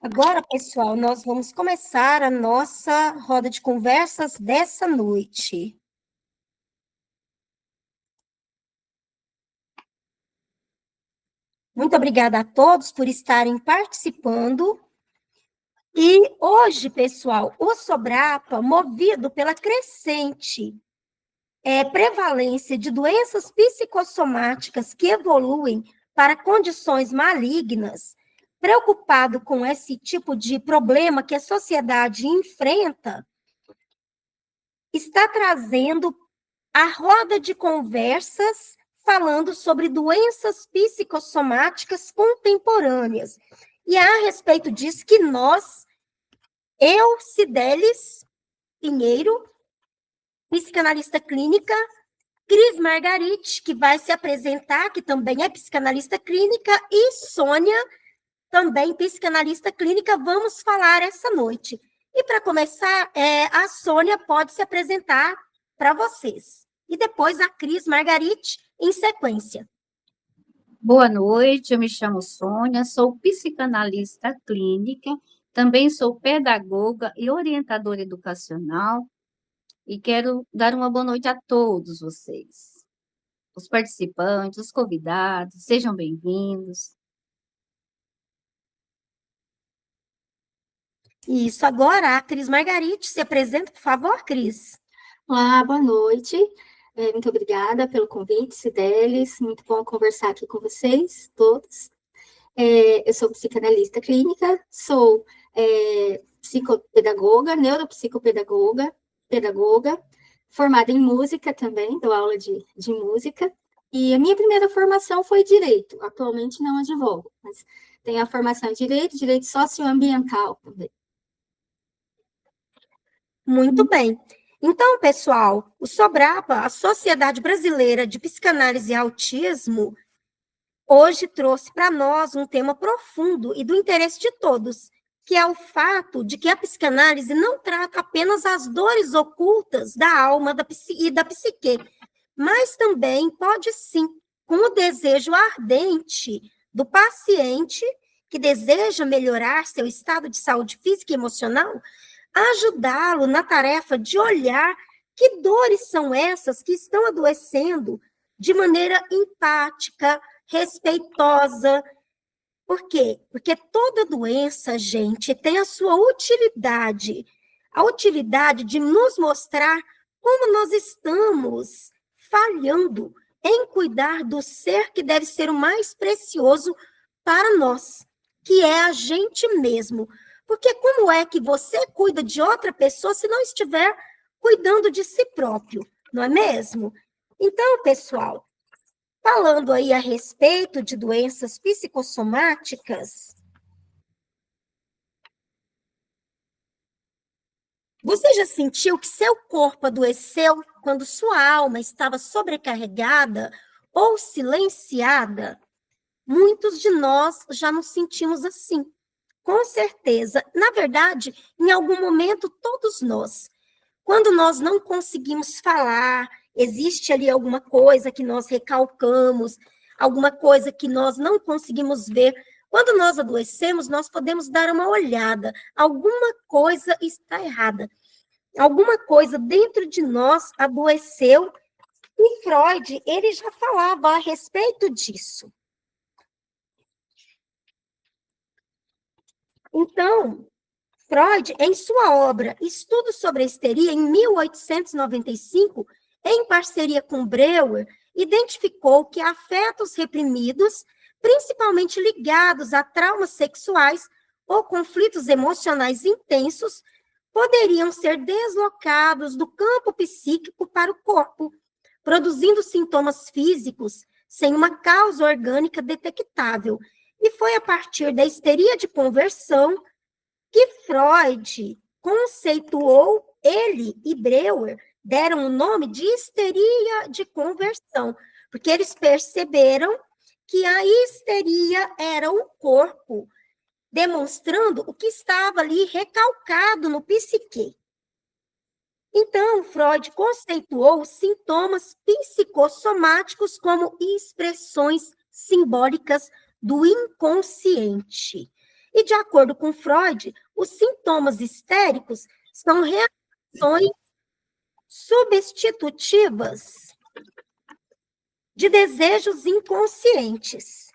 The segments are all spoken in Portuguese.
Agora, pessoal, nós vamos começar a nossa roda de conversas dessa noite. Muito obrigada a todos por estarem participando. E hoje, pessoal, o Sobrapa, movido pela crescente prevalência de doenças psicossomáticas que evoluem para condições malignas, preocupado com esse tipo de problema que a sociedade enfrenta, está trazendo a roda de conversas falando sobre doenças psicossomáticas contemporâneas. E é a respeito disso que eu, Cidelis Pinheiro, psicanalista clínica, Cris Margarite, que vai se apresentar, que também é psicanalista clínica, e Sônia, também psicanalista clínica, vamos falar essa noite. E para começar, a Sônia pode se apresentar para vocês. E depois a Cris Margarite em sequência. Boa noite, eu me chamo Sônia, sou psicanalista clínica, também sou pedagoga e orientadora educacional e quero dar uma boa noite a todos vocês, os participantes, os convidados, sejam bem-vindos. Isso, agora a Cris Margarite se apresenta, por favor, Cris. Olá, boa noite. Muito obrigada pelo convite, Cidelis. Muito bom conversar aqui com vocês, todos. Eu sou psicanalista clínica, sou psicopedagoga, neuropsicopedagoga, pedagoga, formada em música também, dou aula de música. E a minha primeira formação foi Direito. Atualmente não advogo, mas tenho a formação em Direito Socioambiental também. Muito bem. Então, pessoal, o Sobrapa, a Sociedade Brasileira de Psicanálise e Autismo, hoje trouxe para nós um tema profundo e do interesse de todos, que é o fato de que a psicanálise não trata apenas as dores ocultas da alma e da psique, mas também pode sim, com o desejo ardente do paciente que deseja melhorar seu estado de saúde física e emocional, ajudá-lo na tarefa de olhar que dores são essas que estão adoecendo de maneira empática, respeitosa. Por quê? Porque toda doença, gente, tem a sua utilidade. A utilidade de nos mostrar como nós estamos falhando em cuidar do ser que deve ser o mais precioso para nós, que é a gente mesmo. Porque como é que você cuida de outra pessoa se não estiver cuidando de si próprio, não é mesmo? Então, pessoal, falando aí a respeito de doenças psicossomáticas, você já sentiu que seu corpo adoeceu quando sua alma estava sobrecarregada ou silenciada? Muitos de nós já nos sentimos assim, com certeza. Na verdade, em algum momento, todos nós. Quando nós não conseguimos falar, existe ali alguma coisa que nós recalcamos, alguma coisa que nós não conseguimos ver. Quando nós adoecemos, nós podemos dar uma olhada. Alguma coisa está errada. Alguma coisa dentro de nós adoeceu. E Freud, ele já falava a respeito disso. Então, Freud, em sua obra Estudos sobre a Histeria, em 1895, em parceria com Breuer, identificou que afetos reprimidos, principalmente ligados a traumas sexuais ou conflitos emocionais intensos, poderiam ser deslocados do campo psíquico para o corpo, produzindo sintomas físicos sem uma causa orgânica detectável. E foi a partir da histeria de conversão que Freud conceituou, ele e Breuer deram o nome de histeria de conversão, porque eles perceberam que a histeria era o corpo demonstrando o que estava ali recalcado no psique. Então, Freud conceituou os sintomas psicossomáticos como expressões simbólicas do inconsciente. E, de acordo com Freud, os sintomas histéricos são reações substitutivas de desejos inconscientes.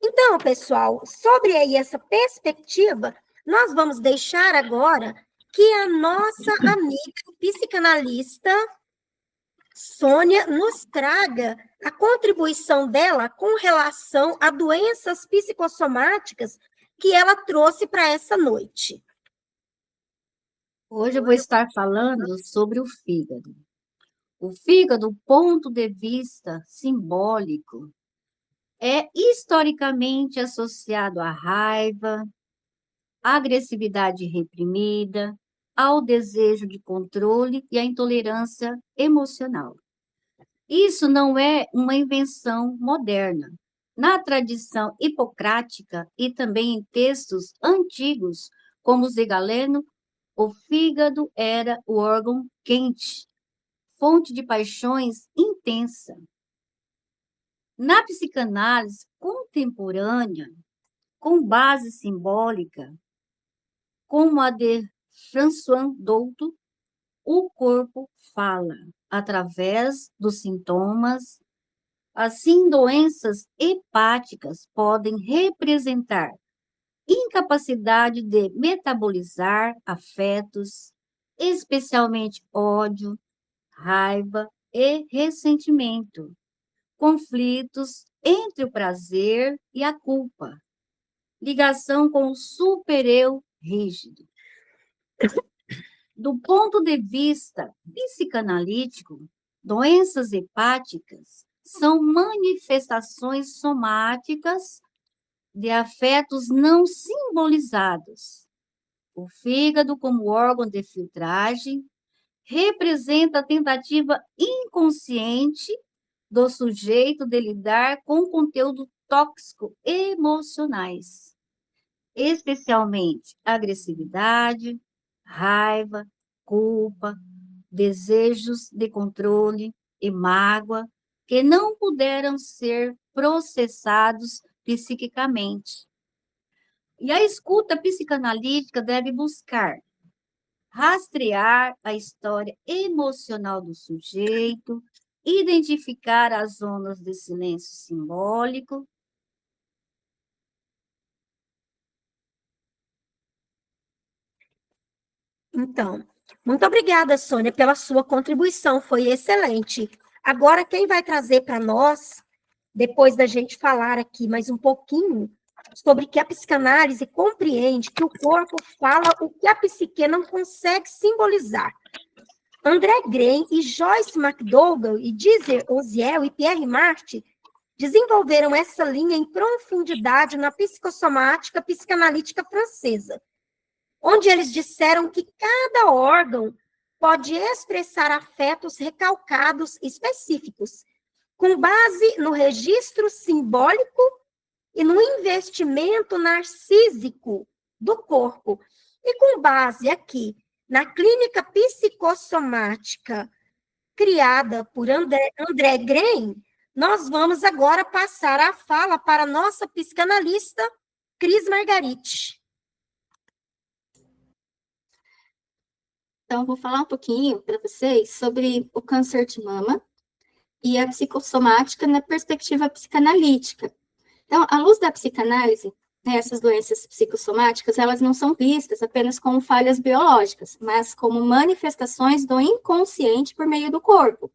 Então, pessoal, sobre aí essa perspectiva, nós vamos deixar agora que a nossa amiga psicanalista Sônia nos traga a contribuição dela com relação a doenças psicossomáticas que ela trouxe para essa noite. Hoje eu vou estar falando sobre o fígado. O fígado, do ponto de vista simbólico, é historicamente associado à raiva, à agressividade reprimida, ao desejo de controle e à intolerância emocional. Isso não é uma invenção moderna. Na tradição hipocrática e também em textos antigos, como os de Galeno, o fígado era o órgão quente, fonte de paixões intensa. Na psicanálise contemporânea, com base simbólica, como a de François Douto, o corpo fala através dos sintomas. Assim, doenças hepáticas podem representar incapacidade de metabolizar afetos, especialmente ódio, raiva e ressentimento, conflitos entre o prazer e a culpa, ligação com o supereu rígido. Do ponto de vista psicanalítico, doenças hepáticas são manifestações somáticas de afetos não simbolizados. O fígado, como órgão de filtragem, representa a tentativa inconsciente do sujeito de lidar com conteúdo tóxico emocionais, especialmente agressividade, raiva, culpa, desejos de controle e mágoa, que não puderam ser processados psiquicamente. E a escuta psicanalítica deve buscar rastrear a história emocional do sujeito, identificar as zonas de silêncio simbólico. Então, muito obrigada, Sônia, pela sua contribuição, foi excelente. Agora, quem vai trazer para nós, depois da gente falar aqui mais um pouquinho, sobre que a psicanálise compreende que o corpo fala o que a psique não consegue simbolizar. André Green e Joyce McDougall, e Dizer Oziel e Pierre Marty desenvolveram essa linha em profundidade na psicossomática psicanalítica francesa, onde eles disseram que cada órgão pode expressar afetos recalcados específicos, com base no registro simbólico e no investimento narcísico do corpo. E com base aqui na clínica psicossomática criada por André Green, nós vamos agora passar a fala para a nossa psicanalista, Cris Margarite. Então, vou falar um pouquinho para vocês sobre o câncer de mama e a psicossomática na perspectiva psicanalítica. Então, à luz da psicanálise, né, essas doenças psicossomáticas, elas não são vistas apenas como falhas biológicas, mas como manifestações do inconsciente por meio do corpo.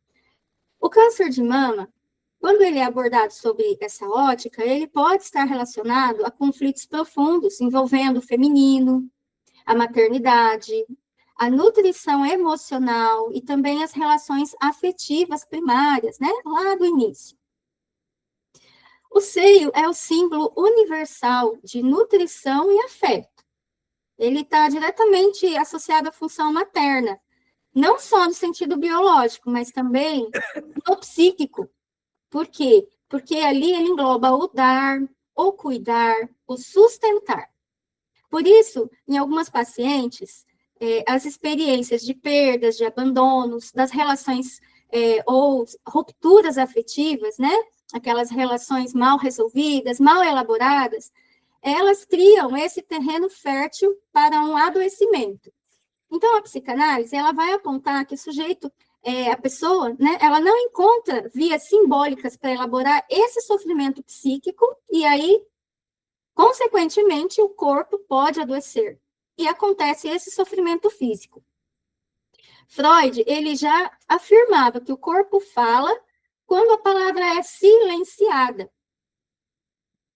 O câncer de mama, quando ele é abordado sob essa ótica, ele pode estar relacionado a conflitos profundos envolvendo o feminino, a maternidade, a nutrição emocional e também as relações afetivas primárias, né, lá do início. O seio é o símbolo universal de nutrição e afeto. Ele está diretamente associado à função materna, não só no sentido biológico, mas também no psíquico. Por quê? Porque ali ele engloba o dar, o cuidar, o sustentar. Por isso, em algumas pacientes, as experiências de perdas, de abandonos, das relações ou rupturas afetivas, né? Aquelas relações mal resolvidas, mal elaboradas, elas criam esse terreno fértil para um adoecimento. Então, a psicanálise, ela vai apontar que o sujeito, a pessoa, né, ela não encontra vias simbólicas para elaborar esse sofrimento psíquico, e aí, consequentemente, o corpo pode adoecer. E acontece esse sofrimento físico. Freud, ele já afirmava que o corpo fala quando a palavra é silenciada.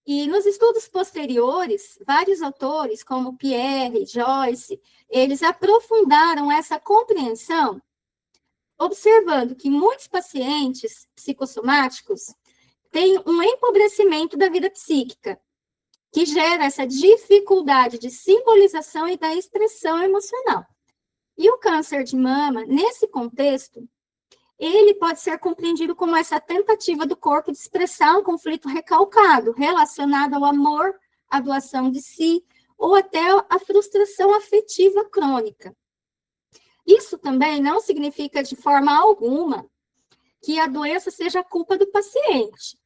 E nos estudos posteriores, vários autores, como Pierre, Joyce, eles aprofundaram essa compreensão, observando que muitos pacientes psicossomáticos têm um empobrecimento da vida psíquica, que gera essa dificuldade de simbolização e da expressão emocional. E o câncer de mama, nesse contexto, ele pode ser compreendido como essa tentativa do corpo de expressar um conflito recalcado, relacionado ao amor, à doação de si, ou até a frustração afetiva crônica. Isso também não significa de forma alguma que a doença seja a culpa do paciente.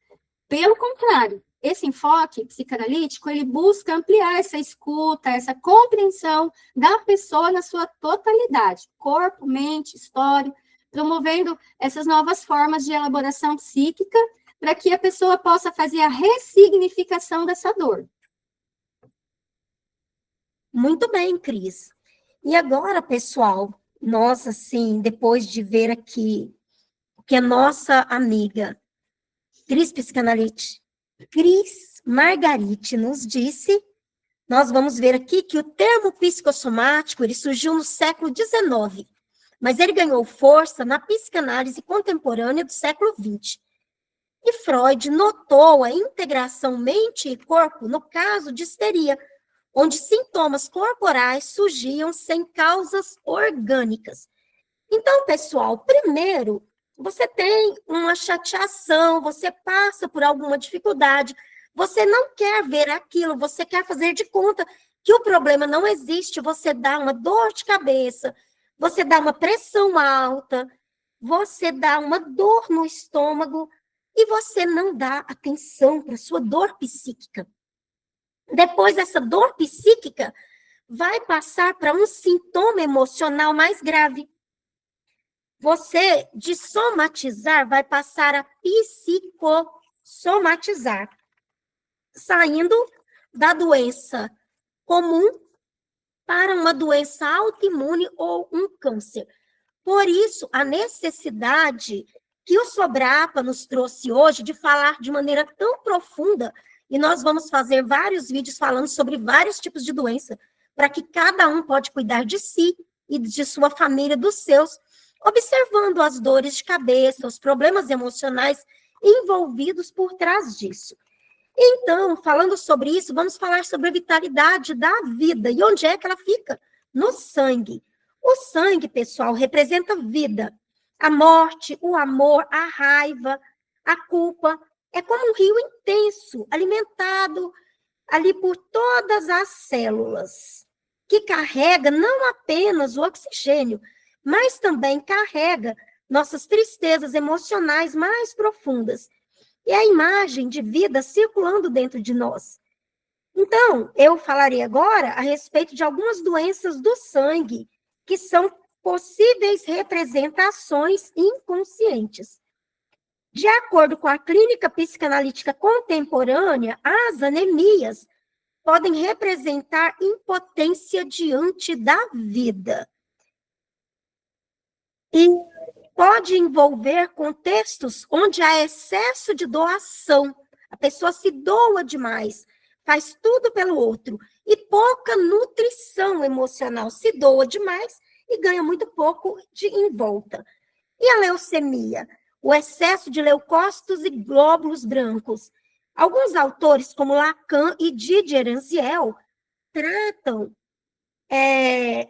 Pelo contrário, esse enfoque psicanalítico, ele busca ampliar essa escuta, essa compreensão da pessoa na sua totalidade, corpo, mente, história, promovendo essas novas formas de elaboração psíquica para que a pessoa possa fazer a ressignificação dessa dor. Muito bem, Cris. E agora, pessoal, nós, assim, depois de ver aqui o que a nossa amiga Cris Margarite nos disse, nós vamos ver aqui que o termo psicossomático, ele surgiu no século XIX, mas ele ganhou força na psicanálise contemporânea do século XX. E Freud notou a integração mente e corpo no caso de histeria, onde sintomas corporais surgiam sem causas orgânicas. Então, pessoal, primeiro, você tem uma chateação, você passa por alguma dificuldade, você não quer ver aquilo, você quer fazer de conta que o problema não existe, você dá uma dor de cabeça, você dá uma pressão alta, você dá uma dor no estômago e você não dá atenção para a sua dor psíquica. Depois, essa dor psíquica vai passar para um sintoma emocional mais grave. Você, de somatizar, vai passar a psicossomatizar, saindo da doença comum para uma doença autoimune ou um câncer. Por isso, a necessidade que o Sobrapa nos trouxe hoje de falar de maneira tão profunda, e nós vamos fazer vários vídeos falando sobre vários tipos de doença, para que cada um pode cuidar de si e de sua família, dos seus, observando as dores de cabeça, os problemas emocionais envolvidos por trás disso. Então, falando sobre isso, vamos falar sobre a vitalidade da vida. E onde é que ela fica? No sangue. O sangue, pessoal, representa vida. A morte, o amor, a raiva, a culpa. É como um rio intenso, alimentado ali por todas as células, que carrega não apenas o oxigênio, mas também carrega nossas tristezas emocionais mais profundas. E a imagem de vida circulando dentro de nós. Então, eu falarei agora a respeito de algumas doenças do sangue, que são possíveis representações inconscientes. De acordo com a clínica psicanalítica contemporânea, as anemias podem representar impotência diante da vida. E pode envolver contextos onde há excesso de doação. A pessoa se doa demais, faz tudo pelo outro, e pouca nutrição emocional, se doa demais e ganha muito pouco em volta. E a leucemia? O excesso de leucócitos e glóbulos brancos. Alguns autores, como Lacan e Didier Raziel, tratam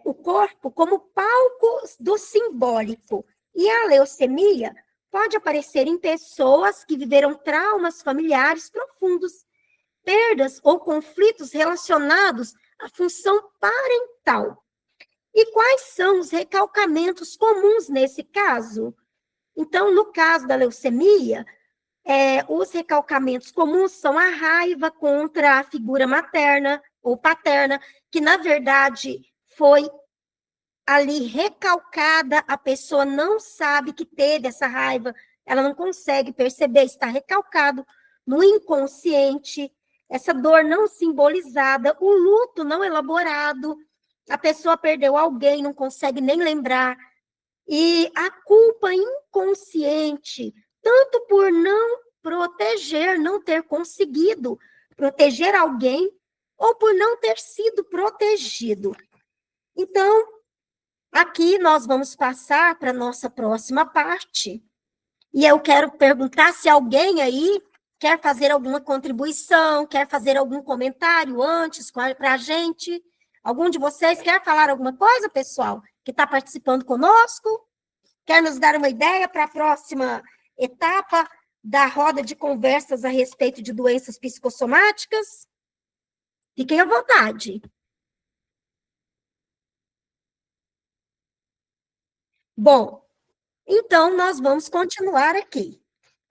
o corpo como palco do simbólico. E a leucemia pode aparecer em pessoas que viveram traumas familiares profundos, perdas ou conflitos relacionados à função parental. E quais são os recalcamentos comuns nesse caso? Então, no caso da leucemia, Os recalcamentos comuns são a raiva contra a figura materna ou paterna, que, na verdade, foi ali recalcada, a pessoa não sabe que teve essa raiva, ela não consegue perceber, está recalcado no inconsciente, essa dor não simbolizada, o luto não elaborado, a pessoa perdeu alguém, não consegue nem lembrar, e a culpa inconsciente, tanto por não proteger, não ter conseguido proteger alguém, ou por não ter sido protegido. Então, aqui nós vamos passar para a nossa próxima parte, e eu quero perguntar se alguém aí quer fazer alguma contribuição, quer fazer algum comentário antes para a gente. Algum de vocês quer falar alguma coisa, pessoal, que está participando conosco? Quer nos dar uma ideia para a próxima etapa da roda de conversas a respeito de doenças psicossomáticas? Fiquem à vontade. Bom, então nós vamos continuar aqui.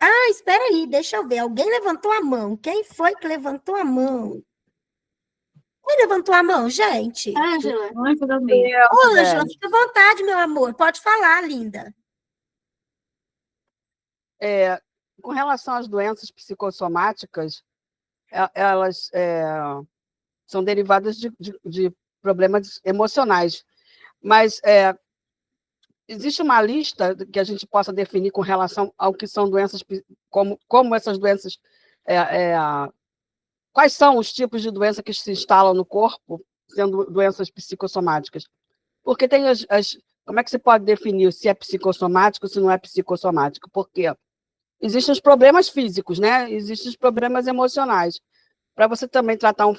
Ah, espera aí, deixa eu ver. Alguém levantou a mão. Quem foi que levantou a mão? Quem levantou a mão, gente? Ângela. Ô, Ângela, fica à vontade, meu amor. Pode falar, linda. Com relação às doenças psicossomáticas, elas são derivadas de problemas emocionais. Mas existe uma lista que a gente possa definir com relação ao que são doenças, como essas doenças, quais são os tipos de doença que se instalam no corpo, sendo doenças psicossomáticas? Porque tem como é que se pode definir se é psicossomático, se não é psicossomático? Porque existem os problemas físicos, né? Existem os problemas emocionais. Para você também tratar um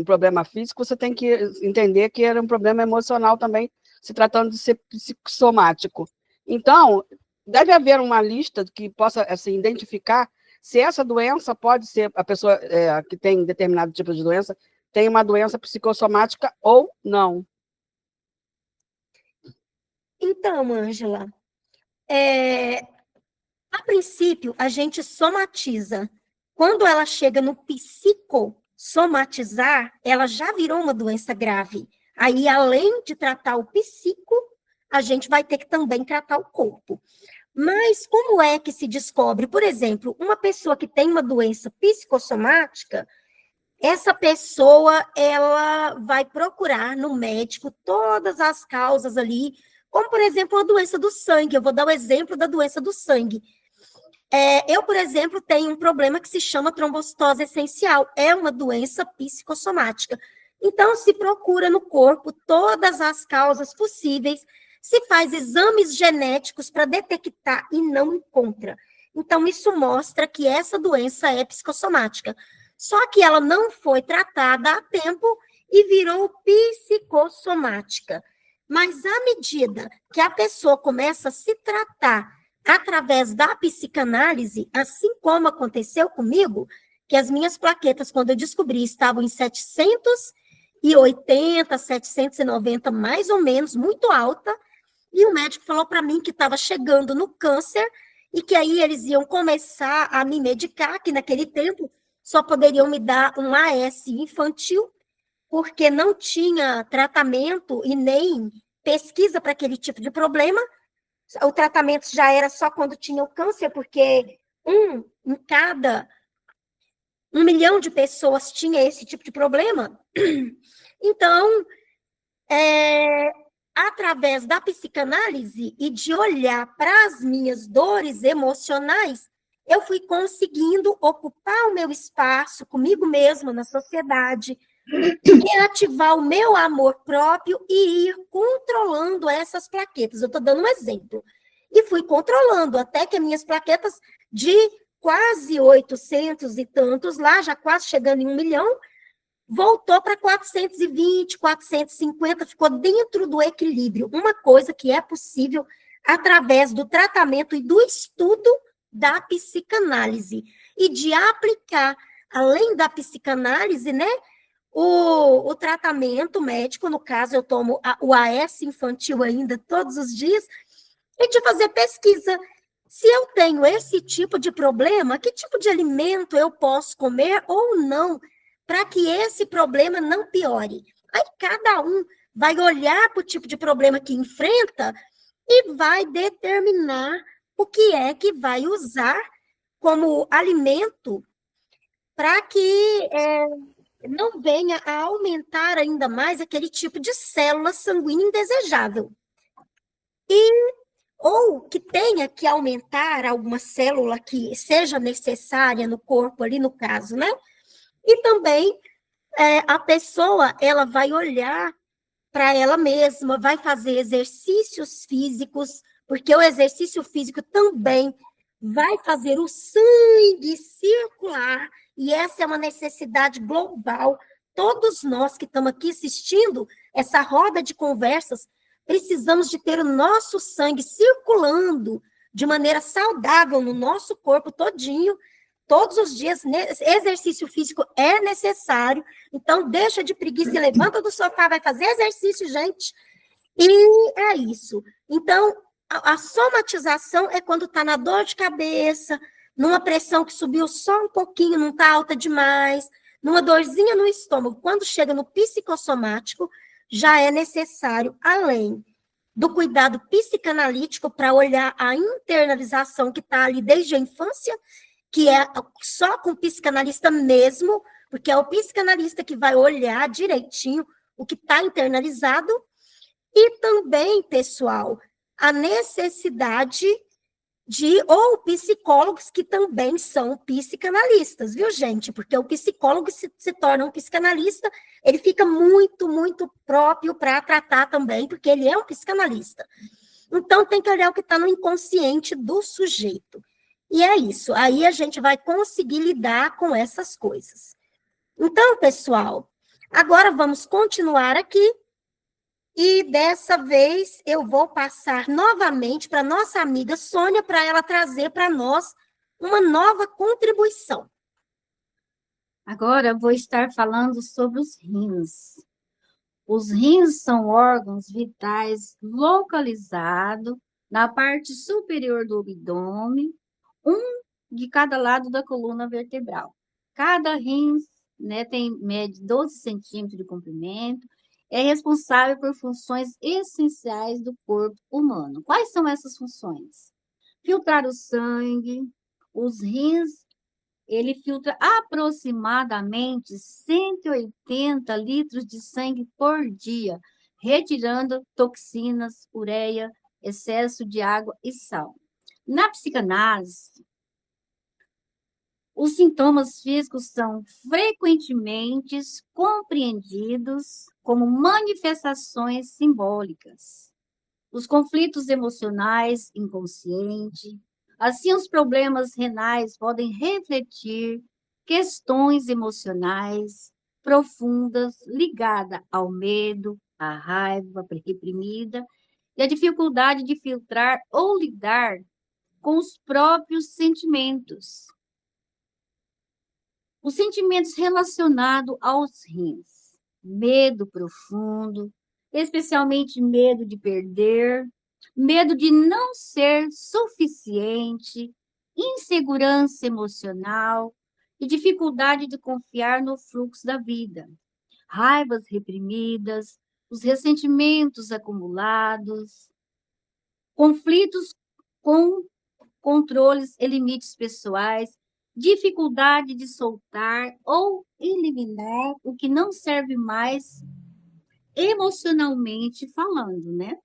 problema físico, você tem que entender que era um problema emocional também, se tratando de ser psicossomático. Então, deve haver uma lista que possa identificar se essa doença pode ser, a pessoa que tem determinado tipo de doença, tem uma doença psicossomática ou não. Então, Ângela, a princípio, a gente somatiza. Quando ela chega no psicossomatizar, ela já virou uma doença grave. Aí, além de tratar o psico, a gente vai ter que também tratar o corpo. Mas como é que se descobre? Por exemplo, uma pessoa que tem uma doença psicossomática, essa pessoa, ela vai procurar no médico todas as causas ali, como, por exemplo, a doença do sangue. Eu vou dar o exemplo da doença do sangue. Eu, por exemplo, tenho um problema que se chama trombocitose essencial. É uma doença psicossomática. Então, se procura no corpo todas as causas possíveis, se faz exames genéticos para detectar e não encontra. Então, isso mostra que essa doença é psicossomática. Só que ela não foi tratada a tempo e virou psicossomática. Mas à medida que a pessoa começa a se tratar através da psicanálise, assim como aconteceu comigo, que as minhas plaquetas, quando eu descobri, estavam em 780, 790, mais ou menos, muito alta, e o médico falou para mim que estava chegando no câncer e que aí eles iam começar a me medicar, que naquele tempo só poderiam me dar um AS infantil, porque não tinha tratamento e nem pesquisa para aquele tipo de problema. O tratamento já era só quando tinha o câncer, porque em cada 1 milhão de pessoas tinha esse tipo de problema. Então, através da psicanálise e de olhar para as minhas dores emocionais, eu fui conseguindo ocupar o meu espaço comigo mesma na sociedade, reativar o meu amor próprio e ir controlando essas plaquetas. Eu estou dando um exemplo. E fui controlando até que as minhas plaquetas de quase 800 e tantos lá, já quase chegando em 1 milhão, voltou para 420, 450, ficou dentro do equilíbrio. Uma coisa que é possível através do tratamento e do estudo da psicanálise e de aplicar, além da psicanálise, né, o tratamento médico. No caso, eu tomo o AS infantil ainda todos os dias, e de fazer pesquisa. Se eu tenho esse tipo de problema, que tipo de alimento eu posso comer ou não, para que esse problema não piore? Aí cada um vai olhar para o tipo de problema que enfrenta e vai determinar o que é que vai usar como alimento para que não venha a aumentar ainda mais aquele tipo de célula sanguínea indesejável. Ou que tenha que aumentar alguma célula que seja necessária no corpo, ali no caso, né? E também a pessoa, ela vai olhar para ela mesma, vai fazer exercícios físicos, porque o exercício físico também vai fazer o sangue circular, e essa é uma necessidade global. Todos nós que estamos aqui assistindo essa roda de conversas, precisamos de ter o nosso sangue circulando de maneira saudável no nosso corpo todinho, todos os dias. Exercício físico é necessário, então deixa de preguiça e levanta do sofá, vai fazer exercício, gente, e é isso. Então, a somatização é quando está na dor de cabeça, numa pressão que subiu só um pouquinho, não está alta demais, numa dorzinha no estômago. Quando chega no psicossomático, já é necessário, além do cuidado psicanalítico, para olhar a internalização que está ali desde a infância, que é só com o psicanalista mesmo, porque é o psicanalista que vai olhar direitinho o que está internalizado, e também, pessoal, a necessidade ou psicólogos que também são psicanalistas, viu, gente? Porque o psicólogo se torna um psicanalista, ele fica muito, muito próprio para tratar também, porque ele é um psicanalista. Então, tem que olhar o que está no inconsciente do sujeito. E é isso, aí a gente vai conseguir lidar com essas coisas. Então, pessoal, agora vamos continuar aqui. E dessa vez eu vou passar novamente para nossa amiga Sônia, para ela trazer para nós uma nova contribuição. Agora eu vou estar falando sobre os rins. Os rins são órgãos vitais localizados na parte superior do abdômen, um de cada lado da coluna vertebral. Cada rim, né, mede 12 centímetros de comprimento, é responsável por funções essenciais do corpo humano. Quais são essas funções? Filtrar o sangue. Os rins, ele filtra aproximadamente 180 litros de sangue por dia, retirando toxinas, ureia, excesso de água e sal. Na psicanálise, os sintomas físicos são frequentemente compreendidos como manifestações simbólicas. Os conflitos emocionais inconscientes, assim os problemas renais podem refletir questões emocionais profundas ligadas ao medo, à raiva reprimida e à dificuldade de filtrar ou lidar com os próprios sentimentos. Os sentimentos relacionados aos rins, medo profundo, especialmente medo de perder, medo de não ser suficiente, insegurança emocional e dificuldade de confiar no fluxo da vida, raivas reprimidas, os ressentimentos acumulados, conflitos com controles e limites pessoais, dificuldade de soltar ou eliminar o que não serve mais emocionalmente falando, né?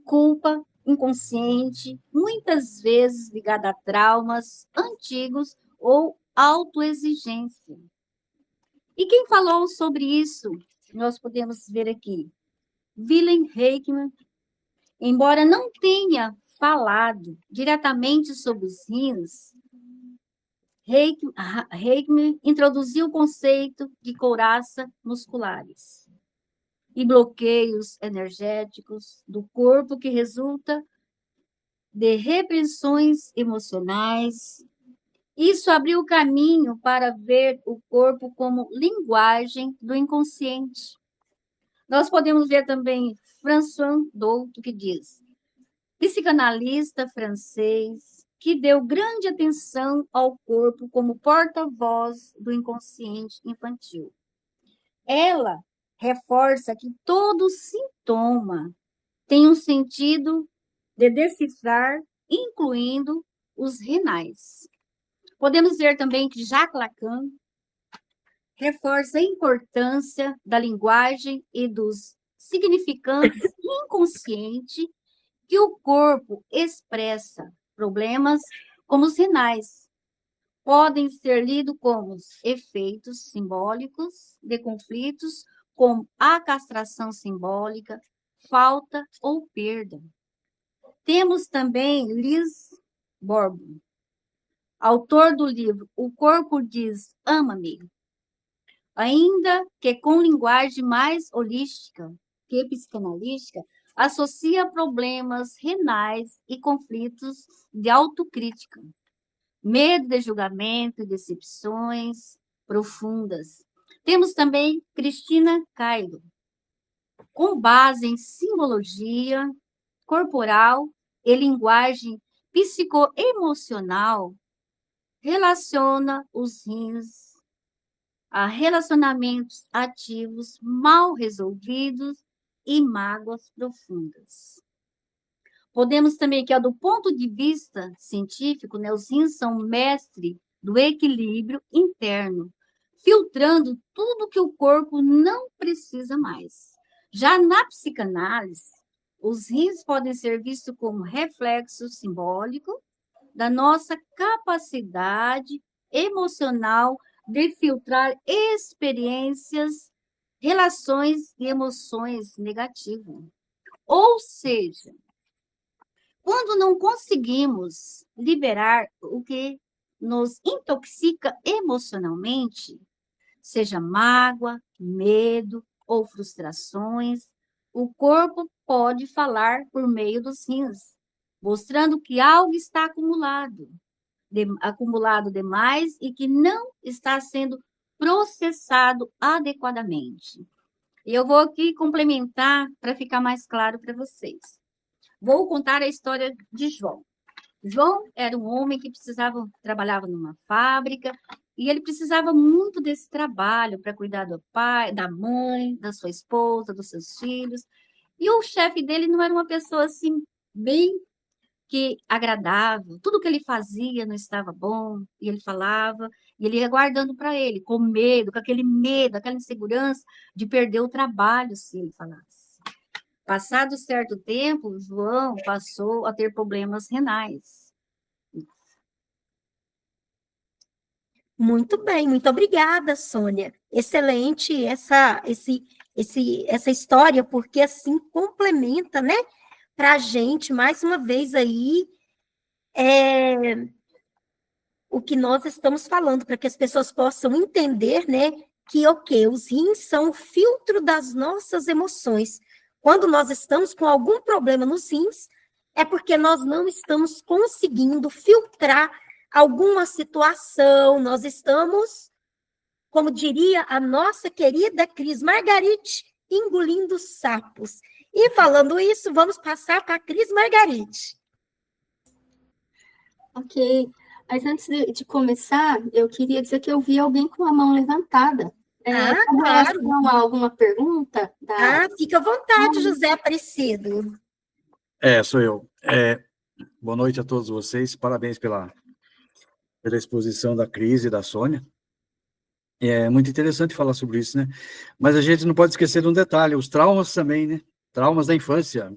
Culpa inconsciente, muitas vezes ligada a traumas antigos ou autoexigência. E quem falou sobre isso, nós podemos ver aqui, Wilhelm Reikman, embora não tenha falado diretamente sobre os rins, Reikman introduziu o conceito de couraça musculares e bloqueios energéticos do corpo que resulta de repressões emocionais. Isso abriu o caminho para ver o corpo como linguagem do inconsciente. Nós podemos ver também François Douto, que diz: psicanalista francês, que deu grande atenção ao corpo como porta-voz do inconsciente infantil. Ela reforça que todo sintoma tem um sentido de decifrar, incluindo os renais. Podemos ver também que Jacques Lacan reforça a importância da linguagem e dos significantes inconscientes que o corpo expressa. Problemas como os renais podem ser lidos como efeitos simbólicos de conflitos, como a castração simbólica, falta ou perda. Temos também Liz Borbon, autor do livro O Corpo Diz Ama-me, ainda que com linguagem mais holística que psicanalística, associa problemas renais e conflitos de autocrítica, medo de julgamento e decepções profundas. Temos também Cristina Cairo, com base em simbologia corporal e linguagem psicoemocional, relaciona os rins a relacionamentos ativos mal resolvidos e mágoas profundas. Podemos também que, do ponto de vista científico, né, os rins são mestre do equilíbrio interno, filtrando tudo que o corpo não precisa mais. Já na psicanálise, os rins podem ser vistos como reflexo simbólico da nossa capacidade emocional de filtrar experiências, relações e emoções negativas. Ou seja, quando não conseguimos liberar o que nos intoxica emocionalmente, seja mágoa, medo ou frustrações, o corpo pode falar por meio dos rins, mostrando que algo está acumulado demais e que não está sendo processado adequadamente. E eu vou aqui complementar para ficar mais claro para vocês. Vou contar a história de João. João era um homem que trabalhava numa fábrica, e ele precisava muito desse trabalho para cuidar do pai, da mãe, da sua esposa, dos seus filhos. E o chefe dele não era uma pessoa assim, bem que agradável. Tudo que ele fazia não estava bom, e ele falava, e ele ia guardando para ele, com medo, aquela insegurança de perder o trabalho se ele falasse. Passado certo tempo, João passou a ter problemas renais. Muito bem, muito obrigada, Sônia. Excelente essa história, porque assim complementa, né, para a gente, mais uma vez aí, o que nós estamos falando, para que as pessoas possam entender, né, que, os rins são o filtro das nossas emoções. Quando nós estamos com algum problema nos rins, é porque nós não estamos conseguindo filtrar alguma situação, nós estamos, como diria a nossa querida Cris Margarite, engolindo sapos. E falando isso, vamos passar para a Cris Margarite. Ok, mas antes de começar, eu queria dizer que eu vi alguém com a mão levantada. Com relação a alguma pergunta? Fica à vontade, José Aparecido. Sou eu. Boa noite a todos vocês, parabéns pela exposição da Cris e da Sônia. É muito interessante falar sobre isso, né? Mas a gente não pode esquecer de um detalhe, os traumas também, né? Traumas da infância,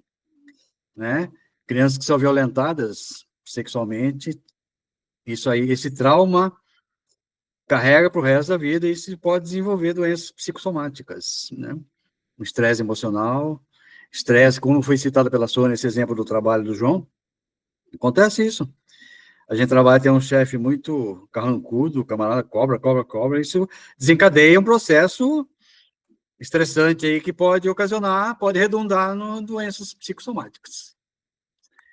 né? Crianças que são violentadas sexualmente, isso aí, esse trauma carrega para o resto da vida e se pode desenvolver doenças psicossomáticas, né? O estresse emocional, estresse, como foi citado pela Sônia, esse exemplo do trabalho do João, acontece isso. A gente trabalha, tem um chefe muito carrancudo, camarada cobra, isso desencadeia um processo estressante aí que pode redundar em doenças psicossomáticas.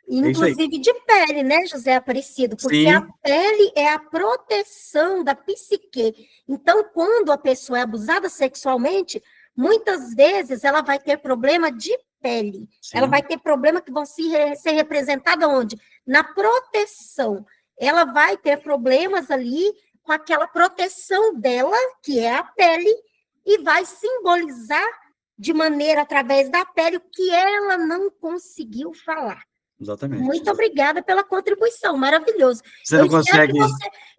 Inclusive de pele, né, José Aparecido? Porque a pele é a proteção da psique. Então, quando a pessoa é abusada sexualmente, muitas vezes ela vai ter problema de pele. Sim. Ela vai ter problemas que vão ser representados onde? Na proteção. Ela vai ter problemas ali com aquela proteção dela, que é a pele, e vai simbolizar de maneira, através da pele, o que ela não conseguiu falar. Exatamente. Muito obrigada pela contribuição, maravilhoso. Você não consegue...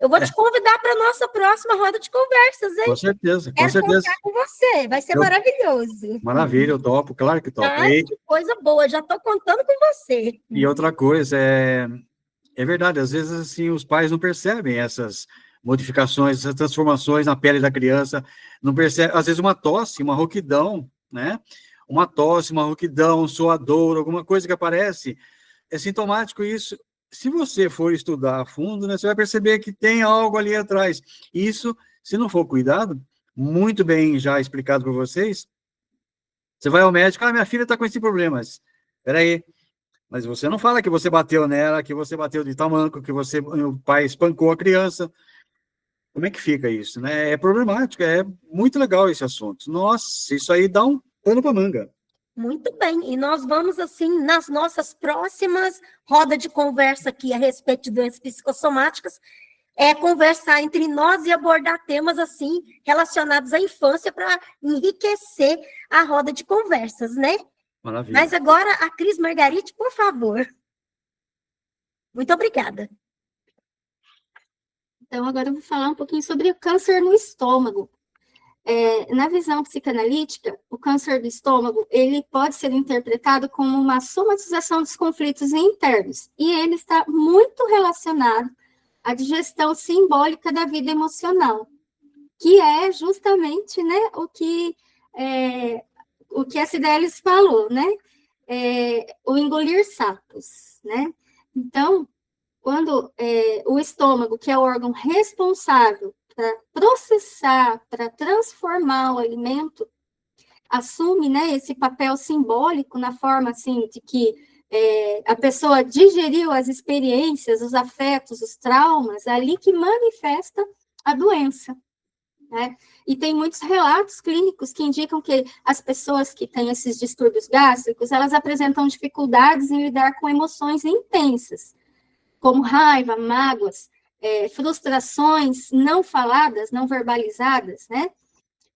Eu vou te convidar para a nossa próxima roda de conversas, hein? Com certeza, com Quero certeza. contar com você, vai ser maravilhoso. Maravilha, eu topo, claro que topo. Ai, que coisa boa, já estou contando com você. E outra coisa, é verdade, às vezes assim, os pais não percebem essas modificações, essas transformações na pele da criança, não percebe, às vezes uma tosse, uma rouquidão, né? Uma tosse, uma rouquidão, um suador, alguma coisa que aparece, é sintomático isso. Se você for estudar a fundo, né, você vai perceber que tem algo ali atrás. Isso, se não for cuidado, muito bem já explicado por vocês, você vai ao médico, minha filha está com esse problema. Espera aí, mas você não fala que você bateu nela, que você bateu de tamanco, que o pai espancou a criança. Como é que fica isso, né? É problemático, é muito legal esse assunto. Nossa, isso aí dá um pano para manga. Muito bem, e nós vamos, assim, nas nossas próximas rodas de conversa aqui a respeito de doenças psicossomáticas, conversar entre nós e abordar temas, assim, relacionados à infância para enriquecer a roda de conversas, né? Maravilha. Mas agora, a Cris Margarite, por favor. Muito obrigada. Então, agora eu vou falar um pouquinho sobre o câncer no estômago. Na visão psicanalítica, o câncer do estômago, ele pode ser interpretado como uma somatização dos conflitos internos, e ele está muito relacionado à digestão simbólica da vida emocional, que é justamente, né, o que a Cidelis falou, né, o engolir sapos, né. Então, quando o estômago, que é o órgão responsável para processar, para transformar o alimento, assume, né, esse papel simbólico na forma, assim, de que a pessoa digeriu as experiências, os afetos, os traumas, ali que manifesta a doença, né? E tem muitos relatos clínicos que indicam que as pessoas que têm esses distúrbios gástricos, elas apresentam dificuldades em lidar com emoções intensas, como raiva, mágoas, frustrações não faladas, não verbalizadas, né?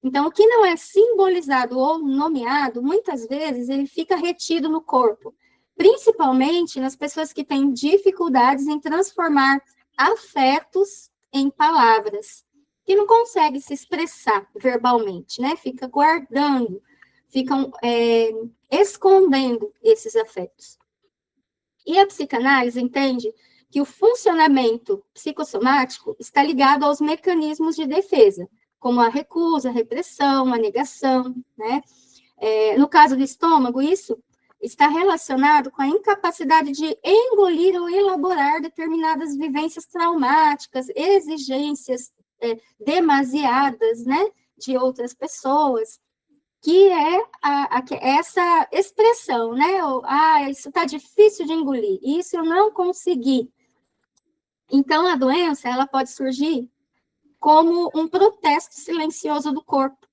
Então, o que não é simbolizado ou nomeado, muitas vezes, ele fica retido no corpo, principalmente nas pessoas que têm dificuldades em transformar afetos em palavras, que não conseguem se expressar verbalmente, né? Fica guardando, ficam escondendo esses afetos. E a psicanálise entende que o funcionamento psicossomático está ligado aos mecanismos de defesa, como a recusa, a repressão, a negação, né? No caso do estômago, isso está relacionado com a incapacidade de engolir ou elaborar determinadas vivências traumáticas, exigências demasiadas, né, de outras pessoas, que é essa expressão, né? Isso está difícil de engolir, isso eu não consegui. Então, a doença, ela pode surgir como um protesto silencioso do corpo.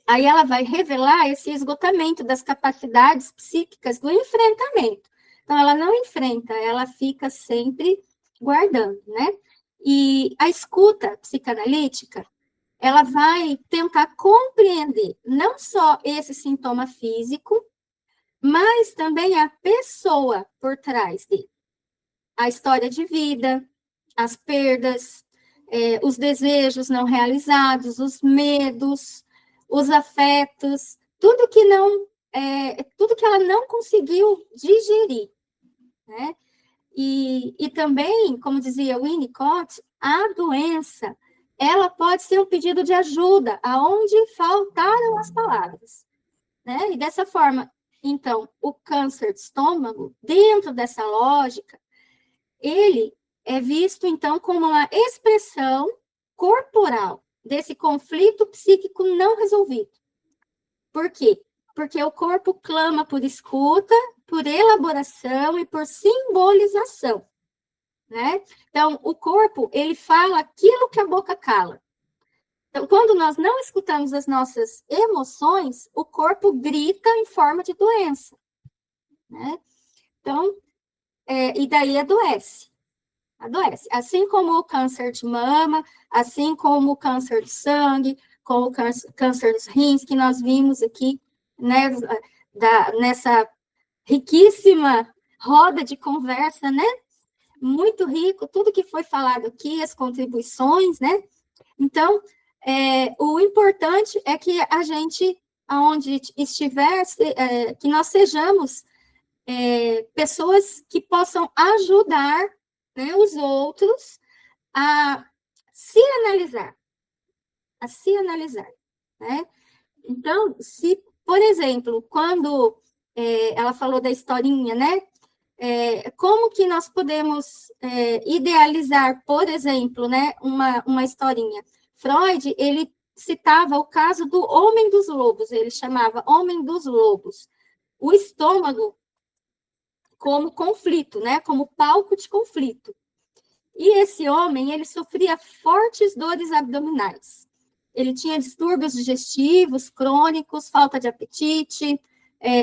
Aí ela vai revelar esse esgotamento das capacidades psíquicas do enfrentamento. Então, ela não enfrenta, ela fica sempre guardando, né? E a escuta psicanalítica, ela vai tentar compreender não só esse sintoma físico, mas também a pessoa por trás dele. A história de vida, as perdas, os desejos não realizados, os medos, os afetos, tudo que ela não conseguiu digerir, né? E também, como dizia Winnicott, a doença, ela pode ser um pedido de ajuda, aonde faltaram as palavras, né? E dessa forma, então, o câncer de estômago, dentro dessa lógica, ele é visto, então, como uma expressão corporal desse conflito psíquico não resolvido. Por quê? Porque o corpo clama por escuta, por elaboração e por simbolização, né? Então, o corpo, ele fala aquilo que a boca cala. Então, quando nós não escutamos as nossas emoções, o corpo grita em forma de doença, né? Então, e daí adoece. Adoece. Assim como o câncer de mama, assim como o câncer de sangue, como o câncer dos rins, que nós vimos aqui, né, nessa riquíssima roda de conversa, né? Muito rico, tudo que foi falado aqui, as contribuições, né? Então, o importante é que a gente, aonde estiver, que nós sejamos pessoas que possam ajudar, né, os outros a se analisar, né? Então, se, por exemplo, quando ela falou da historinha, né? Como que nós podemos idealizar, por exemplo, né, uma historinha? Freud, ele citava o caso do homem dos lobos, ele chamava homem dos lobos. O estômago como conflito, né, como palco de conflito. E esse homem, ele sofria fortes dores abdominais. Ele tinha distúrbios digestivos crônicos, falta de apetite,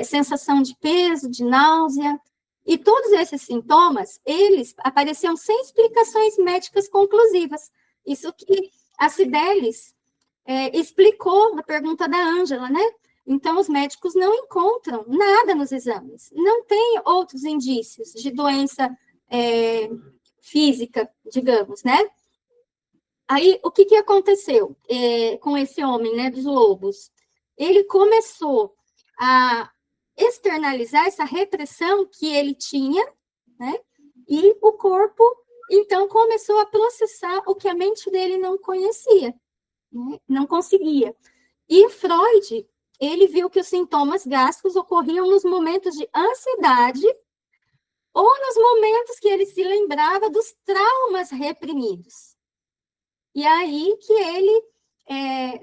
sensação de peso, de náusea. E todos esses sintomas, eles apareciam sem explicações médicas conclusivas. Isso que a Cibeles explicou na pergunta da Ângela, né? Então, os médicos não encontram nada nos exames. Não tem outros indícios de doença física, digamos, né? Aí, o que aconteceu com esse homem, né, dos lobos? Ele começou a externalizar essa repressão que ele tinha, né? E o corpo, então, começou a processar o que a mente dele não conhecia, né? Não conseguia. E Freud, ele viu que os sintomas gástricos ocorriam nos momentos de ansiedade ou nos momentos que ele se lembrava dos traumas reprimidos. E aí que ele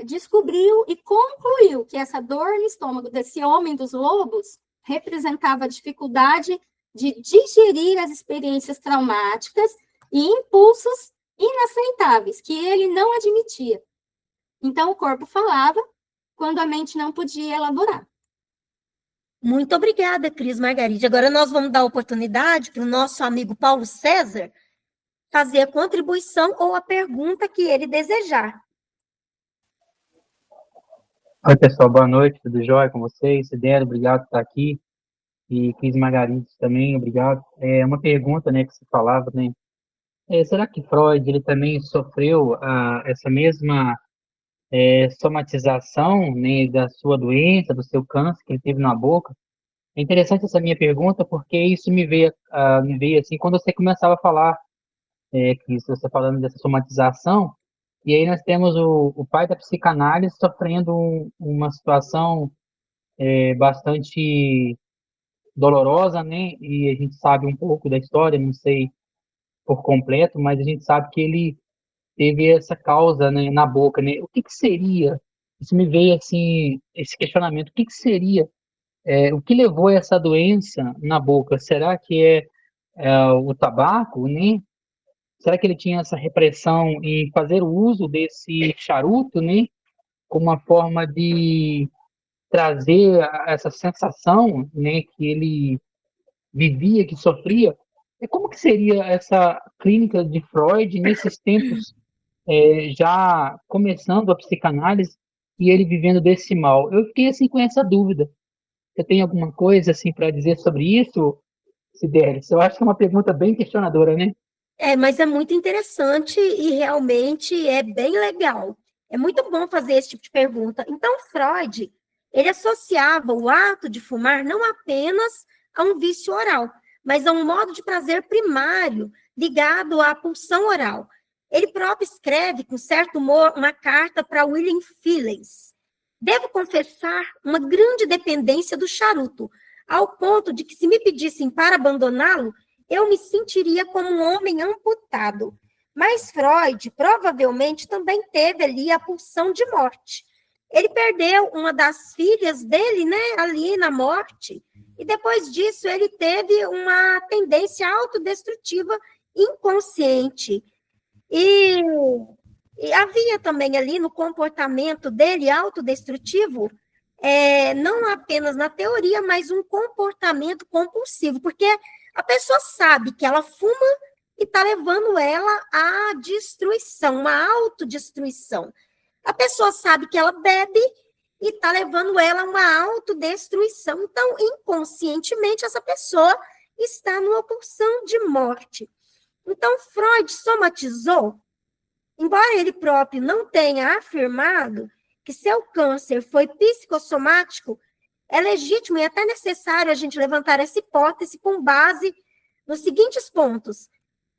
descobriu e concluiu que essa dor no estômago desse homem dos lobos representava a dificuldade de digerir as experiências traumáticas e impulsos inaceitáveis, que ele não admitia. Então, o corpo falava quando a mente não podia elaborar. Muito obrigada, Cris Margaride. Agora nós vamos dar oportunidade para o nosso amigo Paulo César fazer a contribuição ou a pergunta que ele desejar. Oi, pessoal, boa noite, tudo jóia com vocês? Sidério, obrigado por estar aqui. E Cris Margaride também, obrigado. Uma pergunta, né, que você falava, né? Será que Freud, ele também sofreu essa mesma somatização, né, da sua doença, do seu câncer que ele teve na boca? É interessante essa minha pergunta, porque isso me veio assim, quando você começava a falar, que você falando dessa somatização, e aí nós temos o pai da psicanálise sofrendo uma situação bastante dolorosa, né? E a gente sabe um pouco da história, não sei por completo, mas a gente sabe que ele teve essa causa, né, na boca, né? O que seria? Isso me veio assim, esse questionamento. O que seria? O que levou a essa doença na boca? Será que o tabaco, né? Será que ele tinha essa repressão em fazer o uso desse charuto, né? Como uma forma de trazer essa sensação, né, que ele vivia, que sofria. E como que seria essa clínica de Freud nesses tempos, já começando a psicanálise e ele vivendo desse mal? Eu fiquei assim com essa dúvida. Você tem alguma coisa assim para dizer sobre isso, Sidéris? Eu acho que é uma pergunta bem questionadora, né? Mas é muito interessante e realmente é bem legal. É muito bom fazer esse tipo de pergunta. Então, Freud, ele associava o ato de fumar não apenas a um vício oral, mas a um modo de prazer primário ligado à pulsão oral. Ele próprio escreve, com certo humor, uma carta para William Phillips. Devo confessar uma grande dependência do charuto, ao ponto de que, se me pedissem para abandoná-lo, eu me sentiria como um homem amputado. Mas Freud provavelmente também teve ali a pulsão de morte. Ele perdeu uma das filhas dele, né, ali na morte, e depois disso ele teve uma tendência autodestrutiva inconsciente. E E havia também ali no comportamento dele autodestrutivo, não apenas na teoria, mas um comportamento compulsivo, porque a pessoa sabe que ela fuma e está levando ela à destruição, uma autodestruição. A pessoa sabe que ela bebe e está levando ela a uma autodestruição. Então, inconscientemente, essa pessoa está numa pulsão de morte. Então, Freud somatizou, embora ele próprio não tenha afirmado que seu câncer foi psicossomático, é legítimo e até necessário a gente levantar essa hipótese com base nos seguintes pontos.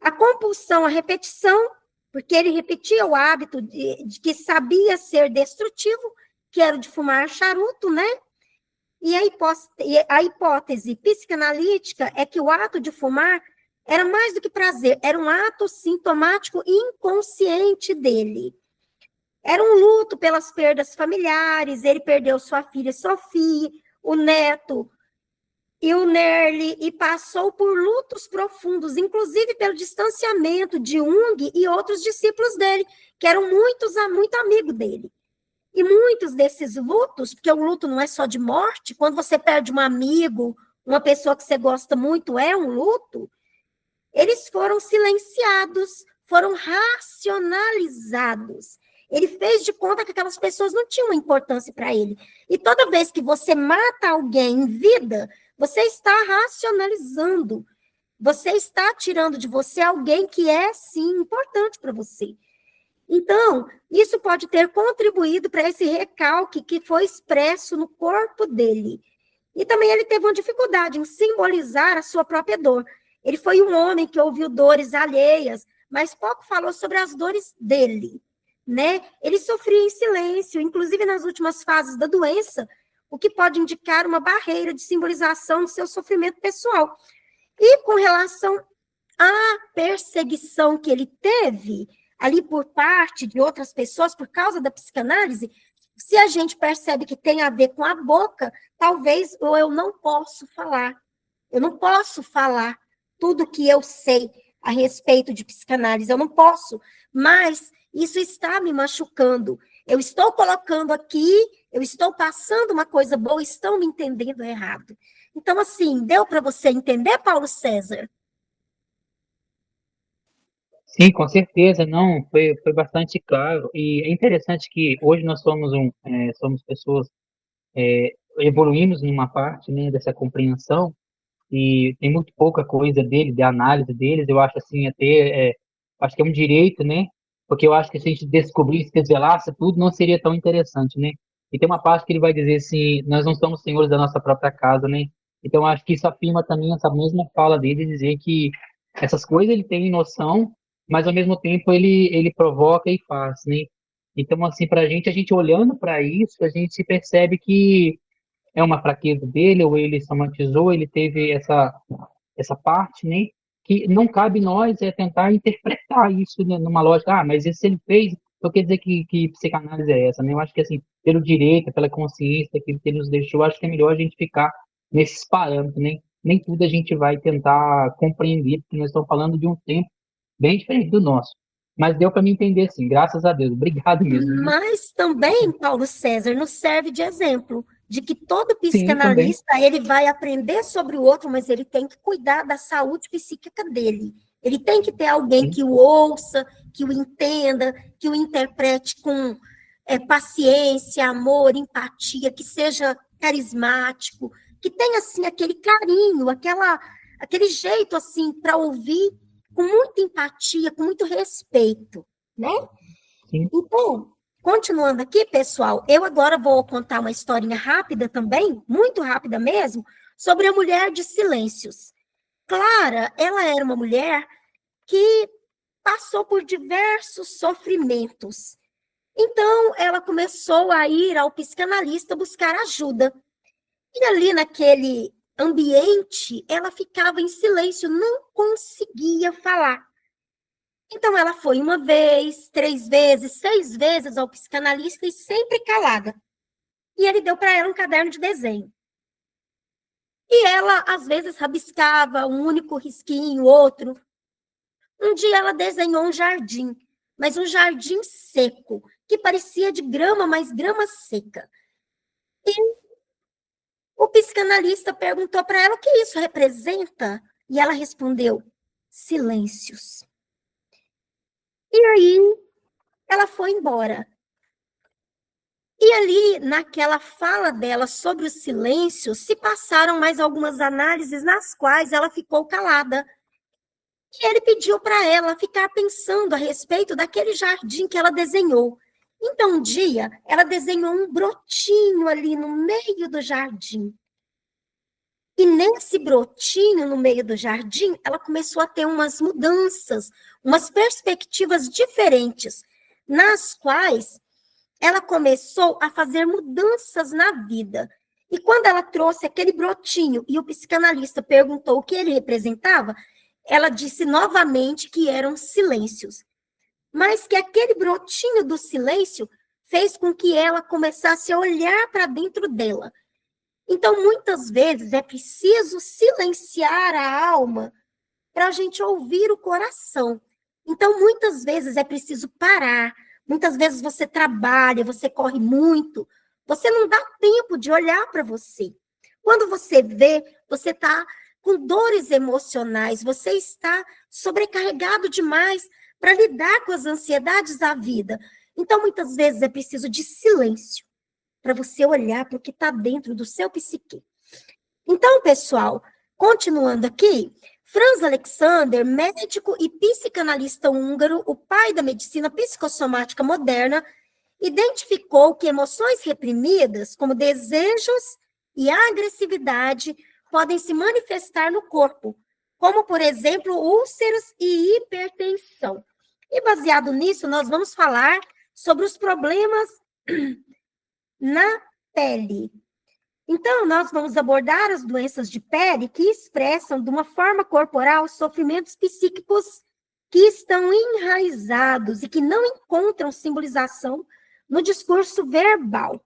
A compulsão à repetição, porque ele repetia o hábito de que sabia ser destrutivo, que era o de fumar charuto, né? E a hipótese psicanalítica é que o ato de fumar era mais do que prazer, era um ato sintomático inconsciente dele. Era um luto pelas perdas familiares, ele perdeu sua filha Sophie, o neto e o Nerli, e passou por lutos profundos, inclusive pelo distanciamento de Jung e outros discípulos dele, que eram muito amigos dele. E muitos desses lutos, porque o luto não é só de morte, quando você perde um amigo, uma pessoa que você gosta muito, é um luto, eles foram silenciados, foram racionalizados. Ele fez de conta que aquelas pessoas não tinham importância para ele. E toda vez que você mata alguém em vida, você está racionalizando. Você está tirando de você alguém que é, sim, importante para você. Então, isso pode ter contribuído para esse recalque que foi expresso no corpo dele. E também ele teve uma dificuldade em simbolizar a sua própria dor. Ele foi um homem que ouviu dores alheias, mas pouco falou sobre as dores dele, né? Ele sofria em silêncio, inclusive nas últimas fases da doença, o que pode indicar uma barreira de simbolização do seu sofrimento pessoal. E com relação à perseguição que ele teve ali por parte de outras pessoas, por causa da psicanálise, se a gente percebe que tem a ver com a boca, talvez eu não posso falar. Eu não posso falar tudo que eu sei a respeito de psicanálise, eu não posso, mas isso está me machucando. Eu estou colocando aqui, eu estou passando uma coisa boa, estão me entendendo errado. Então, assim, deu para você entender, Paulo César? Sim, com certeza, não, foi bastante claro. E é interessante que hoje nós somos pessoas, evoluímos numa parte, né, dessa compreensão, e tem muito pouca coisa dele, de análise deles, eu acho assim, acho que é um direito, né, porque eu acho que se a gente descobrisse, desvelasse tudo, não seria tão interessante, né. E tem uma parte que ele vai dizer assim, nós não somos senhores da nossa própria casa, né, então eu acho que isso afirma também essa mesma fala dele, dizer que essas coisas ele tem noção, mas ao mesmo tempo ele provoca e faz, né. Então, assim, para a gente olhando para isso, a gente percebe que é uma fraqueza dele, ou ele somatizou, ele teve essa parte, né? Que não cabe nós tentar interpretar isso, né, numa lógica, mas isso ele fez, então quer dizer que psicanálise é essa, né? Eu acho que, assim, pelo direito, pela consciência que ele nos deixou, acho que é melhor a gente ficar nesses parâmetros, né? Nem tudo a gente vai tentar compreender, porque nós estamos falando de um tempo bem diferente do nosso. Mas deu para me entender, sim, graças a Deus. Obrigado mesmo. Mas também, Paulo César, nos serve de exemplo de que todo Sim, também. psicanalista ele vai aprender sobre o outro, mas ele tem que cuidar da saúde psíquica dele. Ele tem que ter alguém Sim. que o ouça, que o entenda, que o interprete com paciência, amor, empatia, que seja carismático, que tenha assim aquele carinho, aquele jeito assim para ouvir com muita empatia, com muito respeito, né? Sim. Então, continuando aqui, pessoal, eu agora vou contar uma historinha rápida também, muito rápida mesmo, sobre a mulher de silêncios. Clara, ela era uma mulher que passou por diversos sofrimentos. Então, ela começou a ir ao psicanalista buscar ajuda. E ali naquele ambiente, ela ficava em silêncio, não conseguia falar. Então, ela foi 1 vez, 3 vezes, 6 vezes ao psicanalista e sempre calada. E ele deu para ela um caderno de desenho. E ela, às vezes, rabiscava um único risquinho, outro. Um dia ela desenhou um jardim. mas um jardim seco, que parecia de grama, mas grama seca. E o psicanalista perguntou para ela o que isso representa, e ela respondeu: silêncios. E aí, ela foi embora. E ali, naquela fala dela sobre o silêncio, se passaram mais algumas análises nas quais ela ficou calada. E ele pediu para ela ficar pensando a respeito daquele jardim que ela desenhou. Então, um dia, ela desenhou um brotinho ali no meio do jardim. E nesse brotinho, no meio do jardim, ela começou a ter umas mudanças, umas perspectivas diferentes, nas quais ela começou a fazer mudanças na vida. E quando ela trouxe aquele brotinho e o psicanalista perguntou o que ele representava, ela disse novamente que eram silêncios. Mas que aquele brotinho do silêncio fez com que ela começasse a olhar para dentro dela. Então, muitas vezes, é preciso silenciar a alma para a gente ouvir o coração. Então, muitas vezes é preciso parar. Muitas vezes você trabalha, você corre muito, você não dá tempo de olhar para você. Quando você vê, você está com dores emocionais, você está sobrecarregado demais para lidar com as ansiedades da vida. Então, muitas vezes é preciso de silêncio para você olhar para o que está dentro do seu psique. Então, pessoal, continuando aqui, Franz Alexander, médico e psicanalista húngaro, o pai da medicina psicossomática moderna, identificou que emoções reprimidas, como desejos e agressividade, podem se manifestar no corpo, como, por exemplo, úlceras e hipertensão. E baseado nisso, nós vamos falar sobre os problemas na pele. Então, nós vamos abordar as doenças de pele que expressam de uma forma corporal sofrimentos psíquicos que estão enraizados e que não encontram simbolização no discurso verbal.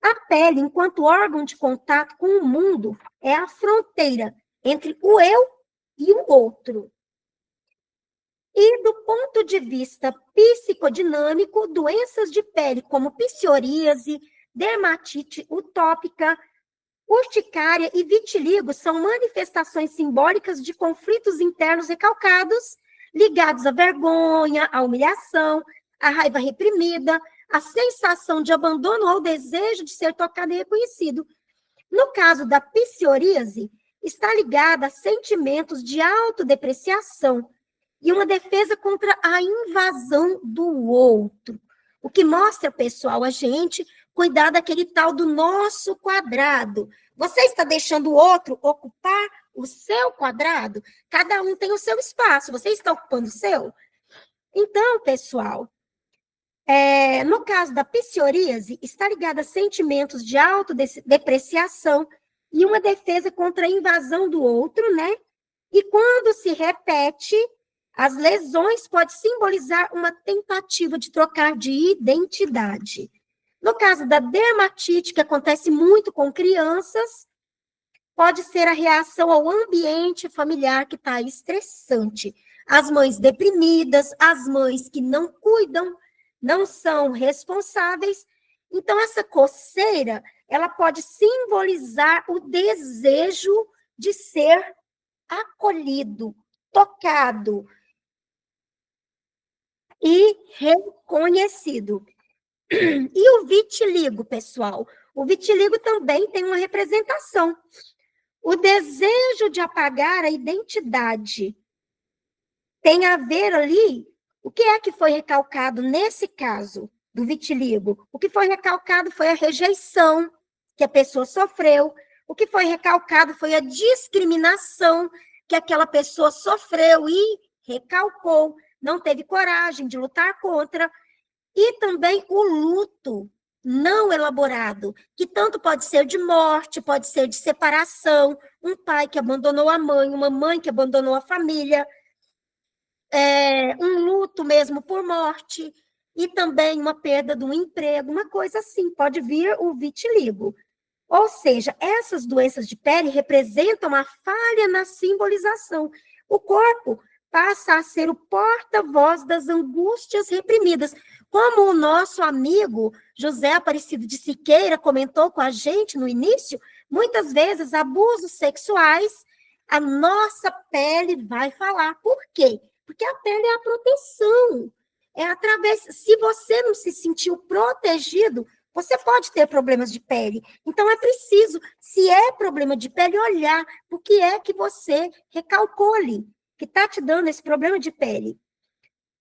A pele, enquanto órgão de contato com o mundo, é a fronteira entre o eu e o outro. E do ponto de vista psicodinâmico, doenças de pele como psoríase, dermatite utópica, urticária e vitiligo são manifestações simbólicas de conflitos internos recalcados, ligados à vergonha, à humilhação, à raiva reprimida, à sensação de abandono ou ao desejo de ser tocado e reconhecido. No caso da psoríase, está ligada a sentimentos de autodepreciação e uma defesa contra a invasão do outro. O que mostra, pessoal, a gente cuidar daquele tal do nosso quadrado. Você está deixando o outro ocupar o seu quadrado? Cada um tem o seu espaço. Você está ocupando o seu? Então, pessoal, no caso da psoríase, está ligada a sentimentos de autodepreciação e uma defesa contra a invasão do outro, né? E quando se repete, as lesões podem simbolizar uma tentativa de trocar de identidade. No caso da dermatite, que acontece muito com crianças, pode ser a reação ao ambiente familiar que está estressante. As mães deprimidas, as mães que não cuidam, não são responsáveis. Então, essa coceira, ela pode simbolizar o desejo de ser acolhido, tocado e reconhecido. E o vitiligo, pessoal? O vitiligo também tem uma representação. O desejo de apagar a identidade tem a ver ali, o que é que foi recalcado nesse caso do vitiligo? O que foi recalcado foi a rejeição que a pessoa sofreu, o que foi recalcado foi a discriminação que aquela pessoa sofreu e recalcou, não teve coragem de lutar contra. E também o luto não elaborado, que tanto pode ser de morte, pode ser de separação, um pai que abandonou a mãe, uma mãe que abandonou a família, um luto mesmo por morte, e também uma perda de um emprego, uma coisa assim, pode vir o vitiligo. Ou seja, essas doenças de pele representam a falha na simbolização. O corpo passa a ser o porta-voz das angústias reprimidas. Como o nosso amigo José Aparecido de Siqueira comentou com a gente no início, muitas vezes abusos sexuais, a nossa pele vai falar. Por quê? Porque a pele é a proteção. É através, se você não se sentiu protegido, você pode ter problemas de pele. Então, é preciso, se é problema de pele, olhar o que é que você recalcou ali, que está te dando esse problema de pele.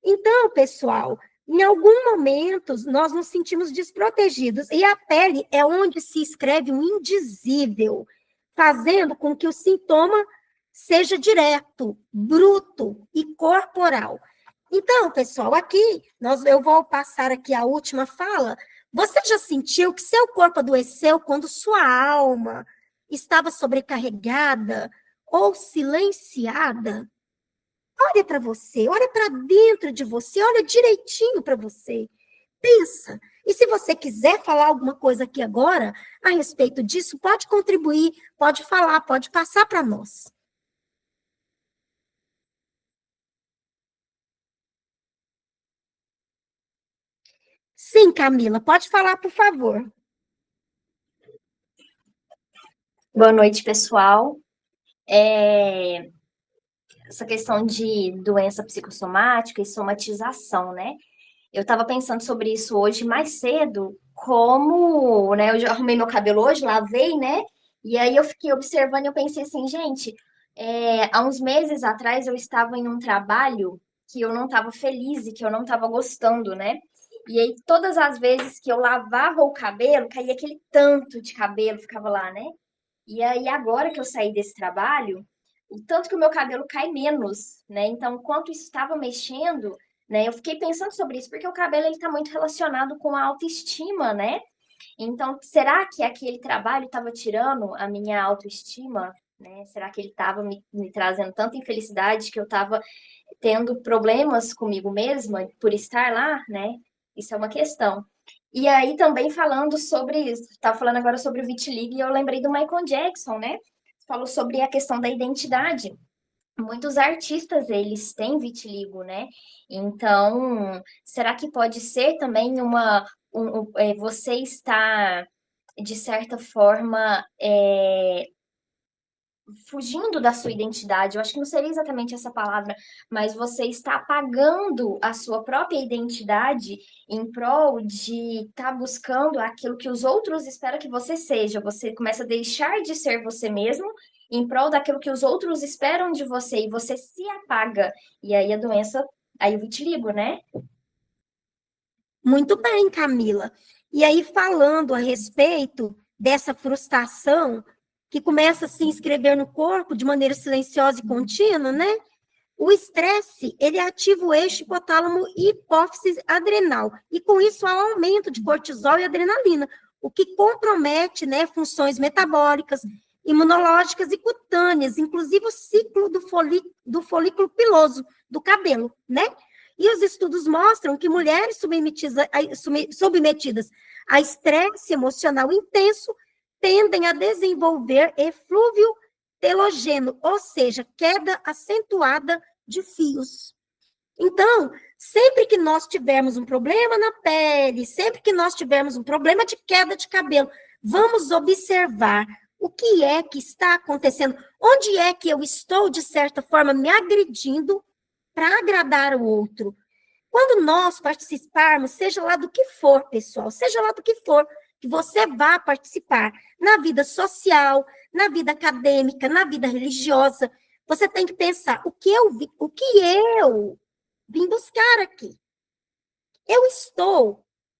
Então, pessoal, em algum momento, nós nos sentimos desprotegidos, e a pele é onde se escreve um indizível, fazendo com que o sintoma seja direto, bruto e corporal. Então, pessoal, aqui, eu vou passar aqui a última fala. Você já sentiu que seu corpo adoeceu quando sua alma estava sobrecarregada ou silenciada? Olha para você, olha para dentro de você, olha direitinho para você. Pensa. E se você quiser falar alguma coisa aqui agora a respeito disso, pode contribuir, pode falar, pode passar para nós. Sim, Camila, pode falar, por favor. Boa noite, pessoal. Essa questão de doença psicossomática e somatização, né? Eu estava pensando sobre isso hoje mais cedo, como, né? Eu já arrumei meu cabelo hoje, lavei, né? E aí eu fiquei observando e eu pensei assim, gente, há uns meses atrás eu estava em um trabalho que eu não estava feliz e que eu não estava gostando, né? E aí todas as vezes que eu lavava o cabelo, caía aquele tanto de cabelo, ficava lá, né? E aí, agora que eu saí desse trabalho, o tanto que o meu cabelo cai menos, né? Então, enquanto isso estava mexendo, né? Eu fiquei pensando sobre isso, porque o cabelo, ele está muito relacionado com a autoestima, né? Então, será que aquele trabalho estava tirando a minha autoestima, né? Será que ele estava me trazendo tanta infelicidade que eu estava tendo problemas comigo mesma por estar lá, né? Isso é uma questão. E aí também falando sobre, estava falando agora sobre o vitiligo e eu lembrei do Michael Jackson, né? Falou sobre a questão da identidade. Muitos artistas, eles têm vitiligo, né? Então, será que pode ser também você está, de certa forma, fugindo da sua identidade, eu acho que não seria exatamente essa palavra, mas você está apagando a sua própria identidade em prol de estar buscando aquilo que os outros esperam que você seja. Você começa a deixar de ser você mesmo em prol daquilo que os outros esperam de você e você se apaga. E aí a doença, aí o vitiligo, né? Muito bem, Camila. E aí, falando a respeito dessa frustração que começa a se inscrever no corpo de maneira silenciosa e contínua, né? O estresse, ele ativa o eixo hipotálamo e hipófise adrenal, e com isso há um aumento de cortisol e adrenalina, o que compromete, né, funções metabólicas, imunológicas e cutâneas, inclusive o ciclo do folículo piloso do cabelo, né? E os estudos mostram que mulheres submetidas a estresse emocional intenso tendem a desenvolver eflúvio telogênio, ou seja, queda acentuada de fios. Então, sempre que nós tivermos um problema na pele, sempre que nós tivermos um problema de queda de cabelo, vamos observar o que é que está acontecendo, onde é que eu estou, de certa forma, me agredindo para agradar o outro. Quando nós participarmos, seja lá do que for, pessoal, seja lá do que for, que você vá participar na vida social, na vida acadêmica, na vida religiosa, você tem que pensar o que eu vim buscar aqui.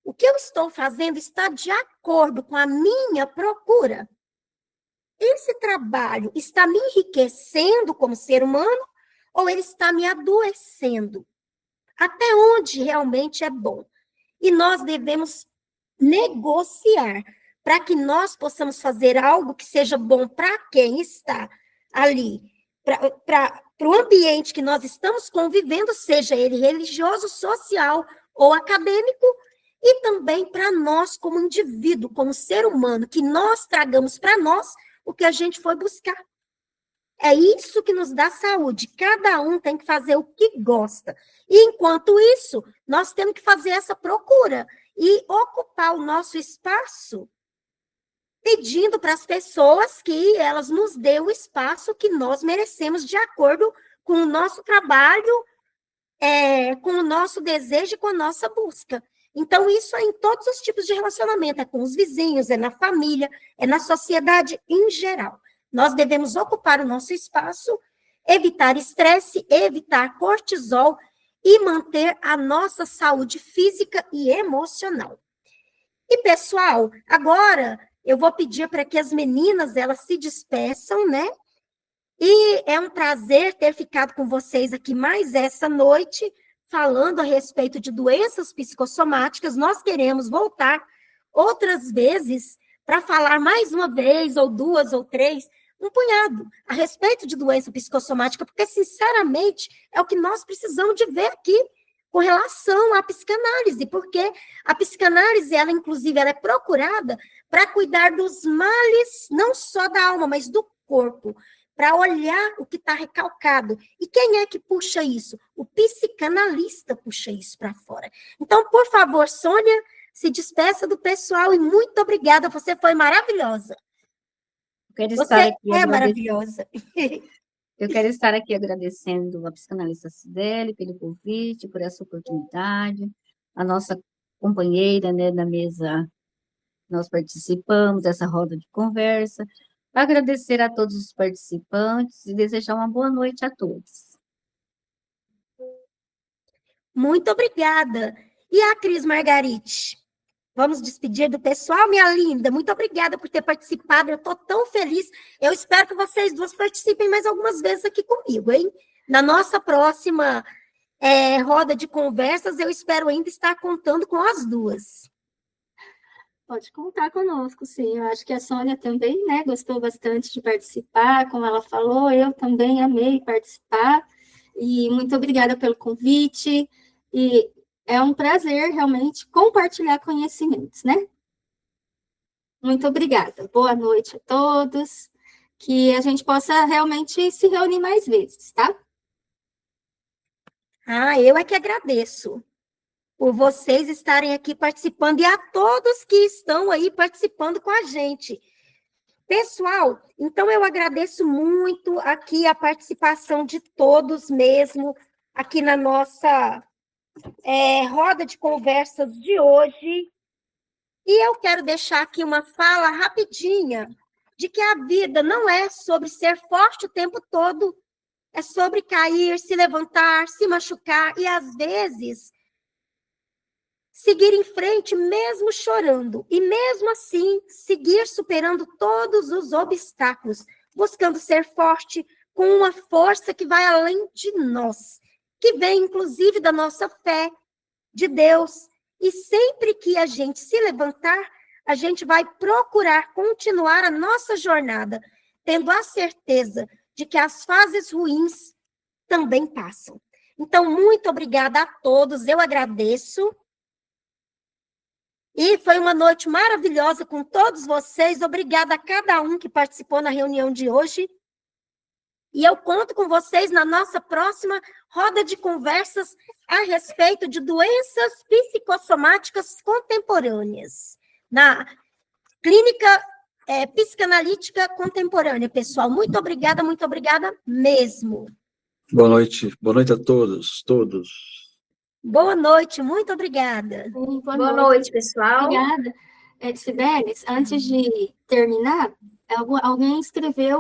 O que eu estou fazendo está de acordo com a minha procura. Esse trabalho está me enriquecendo como ser humano ou ele está me adoecendo? Até onde realmente é bom? E nós devemos negociar para que nós possamos fazer algo que seja bom para quem está ali, para o ambiente que nós estamos convivendo, seja ele religioso, social ou acadêmico, e também para nós como indivíduo, como ser humano, que nós tragamos para nós o que a gente foi buscar. É isso que nos dá saúde. Cada um tem que fazer o que gosta. E, enquanto isso, nós temos que fazer essa procura e ocupar o nosso espaço pedindo para as pessoas que elas nos dêem o espaço que nós merecemos de acordo com o nosso trabalho, com o nosso desejo e com a nossa busca. Então, isso é em todos os tipos de relacionamento, é com os vizinhos, é na família, é na sociedade em geral. Nós devemos ocupar o nosso espaço, evitar estresse, evitar cortisol e manter a nossa saúde física e emocional. E, pessoal, agora eu vou pedir para que as meninas, elas se despeçam, né? E é um prazer ter ficado com vocês aqui mais essa noite, falando a respeito de doenças psicossomáticas. Nós queremos voltar outras vezes para falar mais uma vez, ou duas, ou três, um punhado, a respeito de doença psicossomática, porque, sinceramente, é o que nós precisamos de ver aqui com relação à psicanálise, porque a psicanálise, ela, inclusive, ela é procurada para cuidar dos males, não só da alma, mas do corpo, para olhar o que está recalcado. E quem é que puxa isso? O psicanalista puxa isso para fora. Então, por favor, Sônia, se despeça do pessoal e muito obrigada, você foi maravilhosa. Você é maravilhosa. Eu quero estar aqui agradecendo a psicanalista Cibele pelo convite, por essa oportunidade, a nossa companheira, né, da mesa, nós participamos dessa roda de conversa, agradecer a todos os participantes e desejar uma boa noite a todos. Muito obrigada. E a Cris Margarite? Vamos despedir do pessoal, minha linda. Muito obrigada por ter participado. Eu estou tão feliz. Eu espero que vocês duas participem mais algumas vezes aqui comigo, hein? Na nossa próxima roda de conversas, eu espero ainda estar contando com as duas. Pode contar conosco, sim. Eu acho que a Sônia também, né, gostou bastante de participar, como ela falou, eu também amei participar. E muito obrigada pelo convite. E é um prazer, realmente, compartilhar conhecimentos, né? Muito obrigada. Boa noite a todos. Que a gente possa realmente se reunir mais vezes, tá? Eu é que agradeço por vocês estarem aqui participando e a todos que estão aí participando com a gente. Pessoal, então eu agradeço muito aqui a participação de todos mesmo, aqui na nossa roda de conversas de hoje. E eu quero deixar aqui uma fala rapidinha de que a vida não é sobre ser forte o tempo todo, é sobre cair, se levantar, se machucar e, às vezes, seguir em frente mesmo chorando e, mesmo assim, seguir superando todos os obstáculos, buscando ser forte com uma força que vai além de nós, que vem, inclusive, da nossa fé, de Deus. E sempre que a gente se levantar, a gente vai procurar continuar a nossa jornada, tendo a certeza de que as fases ruins também passam. Então, muito obrigada a todos, eu agradeço. E foi uma noite maravilhosa com todos vocês. Obrigada a cada um que participou na reunião de hoje. E eu conto com vocês na nossa próxima roda de conversas a respeito de doenças psicossomáticas contemporâneas, na clínica psicanalítica contemporânea, pessoal. Muito obrigada mesmo. Boa noite a todos. Boa noite, muito obrigada. Boa noite, pessoal. Obrigada. Cibele, antes de terminar, alguém escreveu